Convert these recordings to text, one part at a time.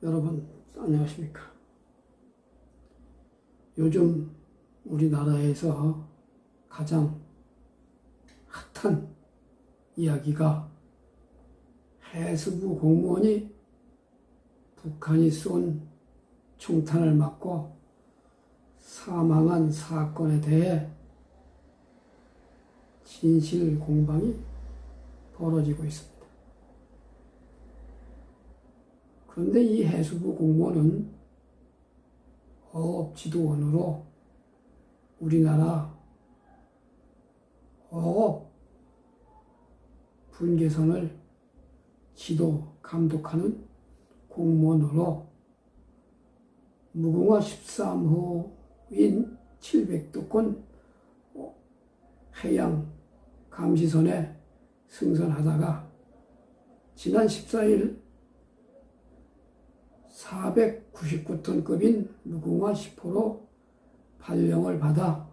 여러분 안녕하십니까? 요즘 우리나라에서 가장 핫한 이야기가 해수부 공무원이 북한이 쏜 총탄을 맞고 사망한 사건에 대해 진실 공방이 벌어지고 있습니다. 그런데 이 해수부 공무원은 어업지도원으로 우리나라 어업 분계선을 지도 감독하는 공무원으로 무궁화 13호인 700도권 해양 감시선에 승선하다가 지난 14일 499톤급인 무궁화 10호로 발령을 받아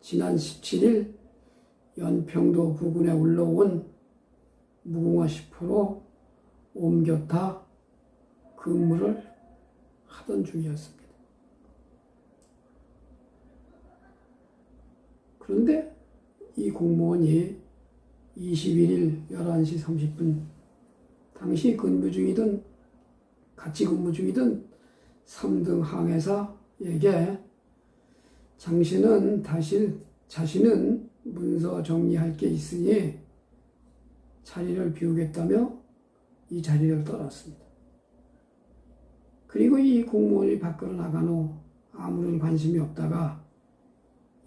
지난 17일 연평도 부근에 올라온 무궁화 10호로 옮겨 타 근무를 하던 중이었습니다. 그런데 이 공무원이 21일 11시 30분 당시 같이 근무 중이던 3등 항해사에게 자신은 문서 정리할 게 있으니 자리를 비우겠다며 이 자리를 떠났습니다. 그리고 이 공무원이 밖으로 나간 후 아무런 관심이 없다가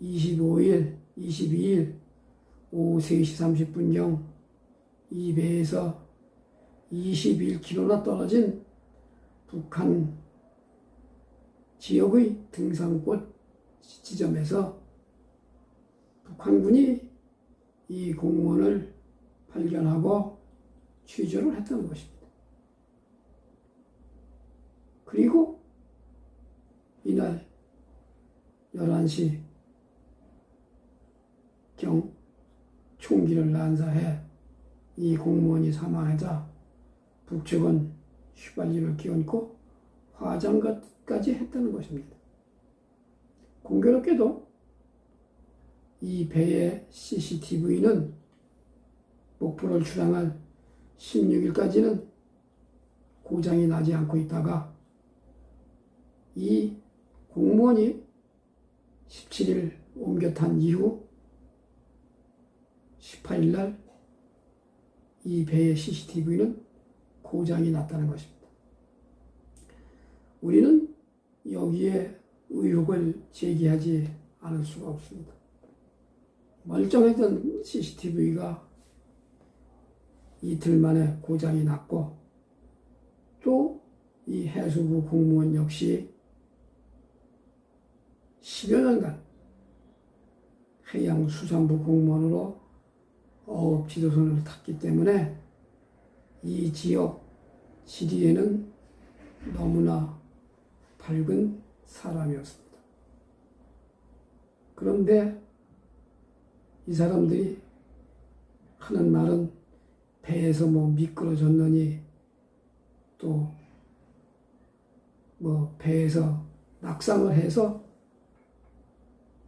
22일 오후 3시 30분경 이 배에서 21km나 떨어진 북한 지역의 등산꽃 지점에서 북한군이 이 공무원을 발견하고 취조를 했던 것입니다. 그리고 이날 11시경 총기를 난사해 이 공무원이 사망하자 북측은 휘발유를 끼얹고 화장까지 했다는 것입니다. 공교롭게도 이 배의 CCTV는 목포를 출항할 16일까지는 고장이 나지 않고 있다가 이 공무원이 17일 옮겨 탄 이후 18일날 이 배의 CCTV는 고장이 났다는 것입니다. 우리는 여기에 의혹을 제기하지 않을 수가 없습니다. 멀쩡했던 CCTV가 이틀 만에 고장이 났고 또 이 해수부 공무원 역시 10여 년간 해양수산부 공무원으로 어업지도선을 탔기 때문에 이 지역 지리에는 너무나 밝은 사람이었습니다. 그런데 이 사람들이 하는 말은 배에서 미끄러졌느니 또 배에서 낙상을 해서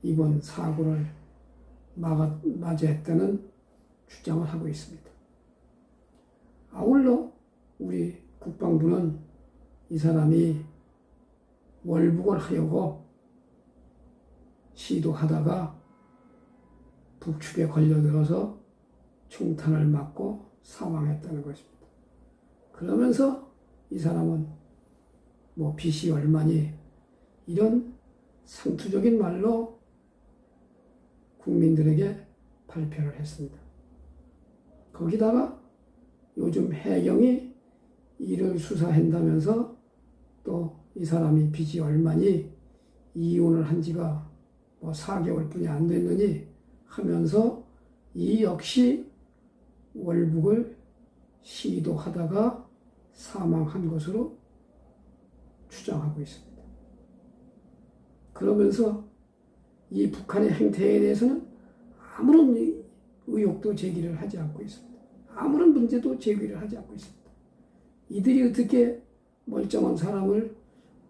이번 사고를 맞이했다는 주장을 하고 있습니다. 아울러 우리 국방부는 이 사람이 월북을 하려고 시도하다가 북측에 걸려들어서 총탄을 맞고 사망했다는 것입니다. 그러면서 이 사람은 빚이 얼마니 이런 상투적인 말로 국민들에게 발표를 했습니다. 거기다가 요즘 해경이 이를 수사한다면서 또 이 사람이 빚이 얼마니 이혼을 한 지가 4개월뿐이 안 됐느니 하면서 이 역시 월북을 시도하다가 사망한 것으로 주장하고 있습니다. 그러면서 이 북한의 행태에 대해서는 아무런 의혹도 제기를 하지 않고 있습니다. 아무런 문제도 제기를 하지 않고 있습니다. 이들이 어떻게 멀쩡한 사람을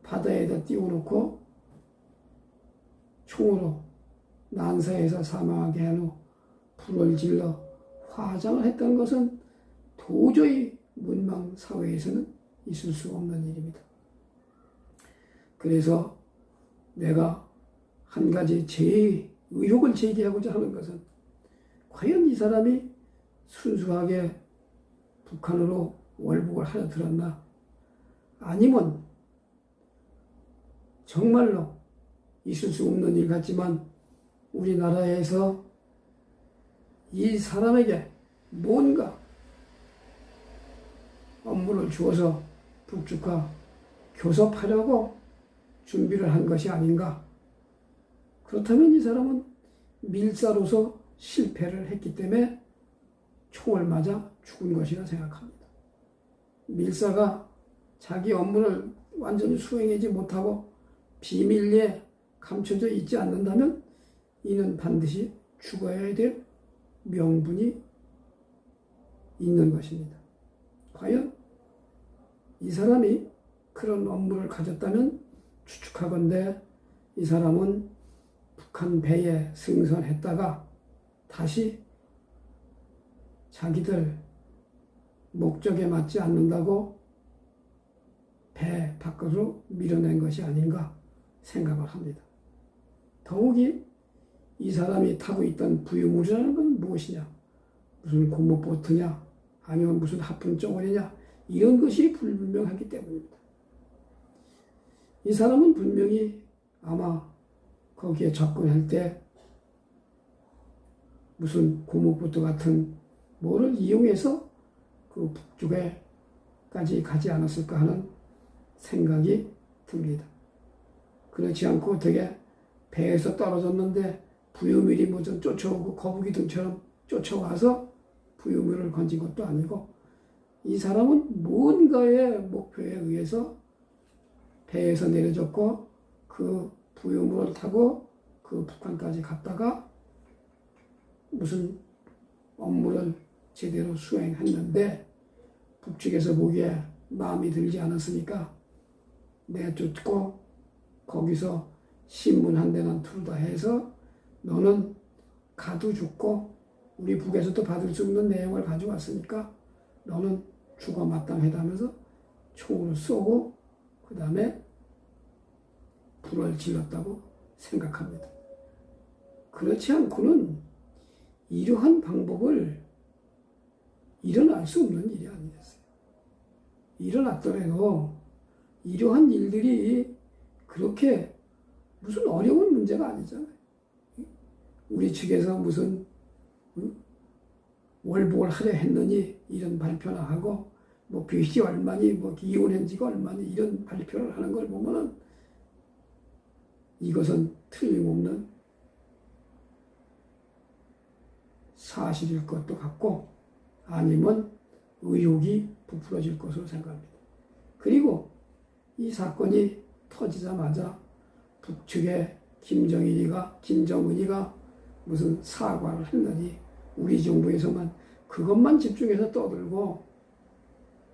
바다에다 띄워놓고 총으로 난사해서 사망하게 한 후 불을 질러 화장을 했다는 것은 도저히 문명 사회에서는 있을 수 없는 일입니다. 그래서 내가 한 가지 의혹을 제기하고자 하는 것은 과연 이 사람이 순수하게 북한으로 월북을 하여 들었나? 아니면 정말로 있을 수 없는 일 같지만 우리나라에서 이 사람에게 뭔가 업무를 주어서 북측과 교섭하려고 준비를 한 것이 아닌가? 그렇다면 이 사람은 밀사로서 실패를 했기 때문에 총을 맞아 죽은 것이라 생각합니다. 밀사가 자기 업무를 완전히 수행하지 못하고 비밀리에 감춰져 있지 않는다면 이는 반드시 죽어야 될 명분이 있는 것입니다. 과연 이 사람이 그런 업무를 가졌다면 추측하건대 이 사람은 북한 배에 승선했다가 다시 자기들 목적에 맞지 않는다고 배 밖으로 밀어낸 것이 아닌가 생각을 합니다. 더욱이 이 사람이 타고 있던 부유물이라는 건 무엇이냐? 무슨 고무보트냐? 아니면 무슨 하품 쪼가리냐? 이런 것이 불분명하기 때문입니다. 이 사람은 분명히 아마 거기에 접근할 때 무슨 고무보트 같은 뭐를 이용해서 그 북쪽에까지 가지 않았을까 하는 생각이 듭니다. 그렇지 않고 되게 배에서 떨어졌는데 부유물이 뭐 좀 쫓아오고 거북이 등처럼 쫓아와서 부유물을 건진 것도 아니고 이 사람은 뭔가의 목표에 의해서 배에서 내려졌고 그 부유물을 타고 그 북한까지 갔다가 무슨 업무를 제대로 수행했는데 북측에서 보기에 마음에 들지 않았으니까 내쫓고 거기서 신문 한 대는 틀다 해서 너는 가도 죽고 우리 북에서도 받을 수 없는 내용을 가져왔으니까 너는 죽어 마땅하다면서 총으로 쏘고 그 다음에 불을 질렀다고 생각합니다. 그렇지 않고는 이러한 방법을 일어날 수 없는 일이 아니겠어요. 일어났더라도 이러한 일들이 그렇게 무슨 어려운 문제가 아니잖아요. 우리 측에서 무슨 월북을 하려 했느니 이런 발표나 하고 뭐 빚이 얼마니 뭐 이혼한 지가 얼마니 이런 발표를 하는 걸 보면은 이것은 틀림없는 사실일 것도 같고 아니면 의혹이 부풀어질 것으로 생각합니다. 그리고 이 사건이 터지자마자 북측의 김정은이가 무슨 사과를 했느니 우리 정부에서만 그것만 집중해서 떠들고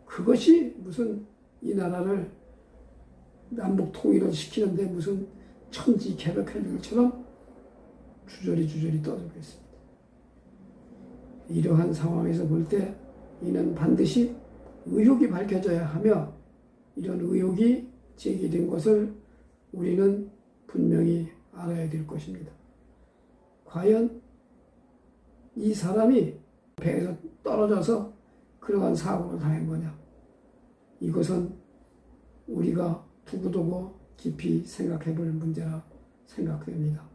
그것이 무슨 이 나라를 남북 통일을 시키는데 무슨 천지개벽할 일처럼 주저리 떠들고 있습니다. 이러한 상황에서 볼 때 이는 반드시 의혹이 밝혀져야 하며 이런 의혹이 제기된 것을 우리는 분명히 알아야 될 것입니다. 과연 이 사람이 배에서 떨어져서 그러한 사고를 당한 거냐? 이것은 우리가 두고두고 깊이 생각해 볼 문제라 생각됩니다.